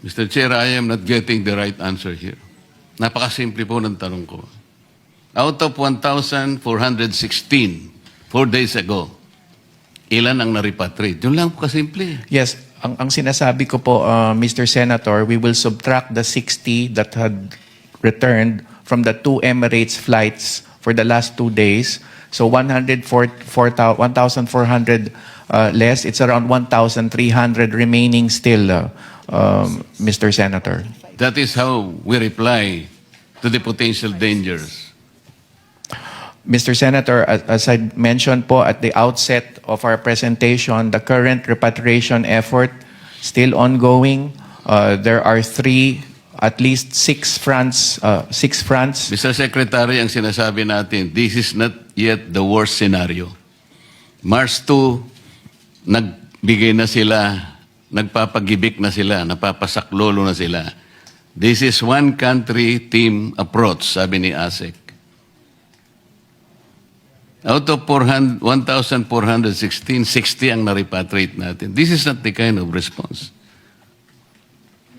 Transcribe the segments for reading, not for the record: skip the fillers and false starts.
Mr. Chair, I am not getting the right answer here. Napakasimple po ng tanong ko. Out of 1,416, 4 days ago, ilan ang na-repatriate? Yun lang po kasimple. Yes, ang sinasabi ko po, Mr. Senator, we will subtract the 60 that had returned from the 2 Emirates flights for the last 2 days. So 1,400 less. It's around 1,300 remaining still, Mr. Senator. That is how we reply to the potential dangers. Mr. Senator, as I mentioned po at the outset of our presentation, the current repatriation effort still ongoing. There are at least six fronts. Mr. Secretary, ang sinasabi natin, this is not yet the worst scenario. March 2, nagbigay na sila, nagpapagibik na sila, napapasaklolo na sila. This is one country team approach, sabi ni ASEC. Out of 1,416, 60 ang na-repatriate natin. This is not the kind of response.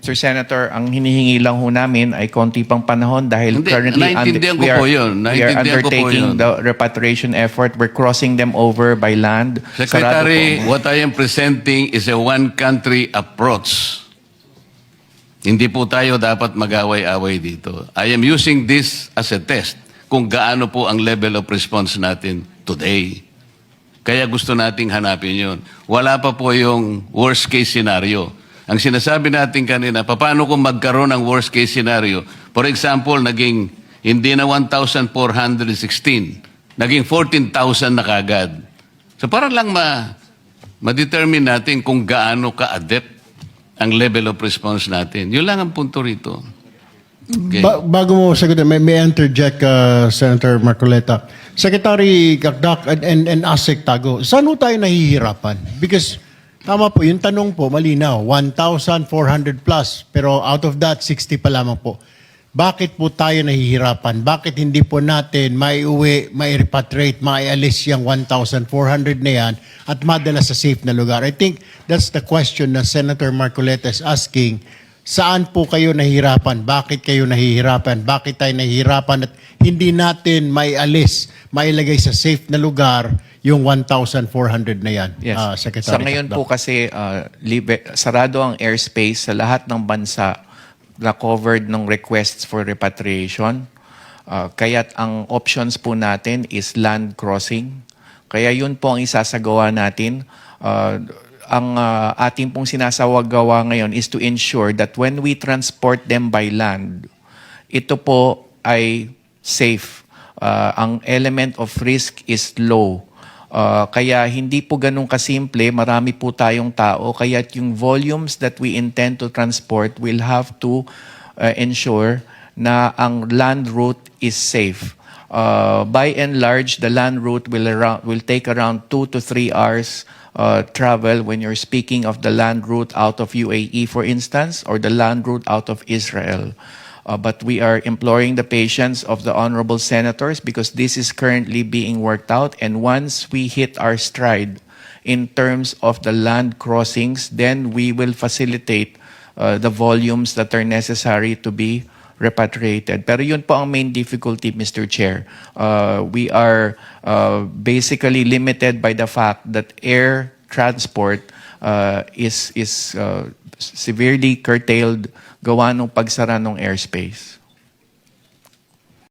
Sir Senator, ang hinihingi lang ho namin ay konti pang panahon dahil Hindi, currently naintindihan ko we po yun. are Naintindihan ko po undertaking yun. the repatriation effort. We're crossing them over by land. Secretary, what I am presenting is a one-country approach. Hindi po tayo dapat mag-away-away dito. I am using this as a test kung gaano po ang level of response natin today. Kaya gusto nating hanapin yun. Wala pa po yung worst case scenario. Ang sinasabi natin kanina, paano kung magkaroon ng worst case scenario? For example, naging hindi na 1,416, naging 14,000 na kagad. So para lang ma-determine natin kung gaano ka-adept ang level of response natin. Yun lang ang punto rito. Okay. Bago mo sagutin, may interject, Senator Marcoleta. Secretary Gakdak and ASEC Tago, saan ho tayo nahihirapan? Because tama po, yung tanong po, malinaw, 1,400 plus, pero out of that, 60 pa lamang po. Bakit po tayo nahihirapan? Bakit hindi po natin maiuwi, mai-repatriate, maialis yung 1,400 na yan at madala sa safe na lugar? I think that's the question na Senator Marcoleta is asking. Saan po kayo nahihirapan? Bakit kayo nahihirapan? Bakit tayo nahihirapan at hindi natin maialis, mailagay sa safe na lugar yung 1,400 na yan, Yes. Secretary? Sa ngayon po kasi sarado ang airspace sa lahat ng bansa na covered ng requests for repatriation. Kaya't ang options po natin is land crossing. Kaya yun po ang isasagawa natin. Ang ating pong sinasawagawa ngayon is to ensure that when we transport them by land, ito po ay safe. Ang element of risk is low. Kaya hindi po ganun kasimple, marami po tayong tao, kaya yung volumes that we intend to transport will have to ensure na ang land route is safe. By and large, the land route will take around 2 to 3 hours travel when you're speaking of the land route out of UAE, for instance, or the land route out of Israel. But we are imploring the patience of the honorable senators because this is currently being worked out. And once we hit our stride in terms of the land crossings, then we will facilitate the volumes that are necessary to be repatriated. Pero yun po ang main difficulty, Mr. Chair. We are basically limited by the fact that air transport is severely curtailed gawa ng pagsara ng airspace.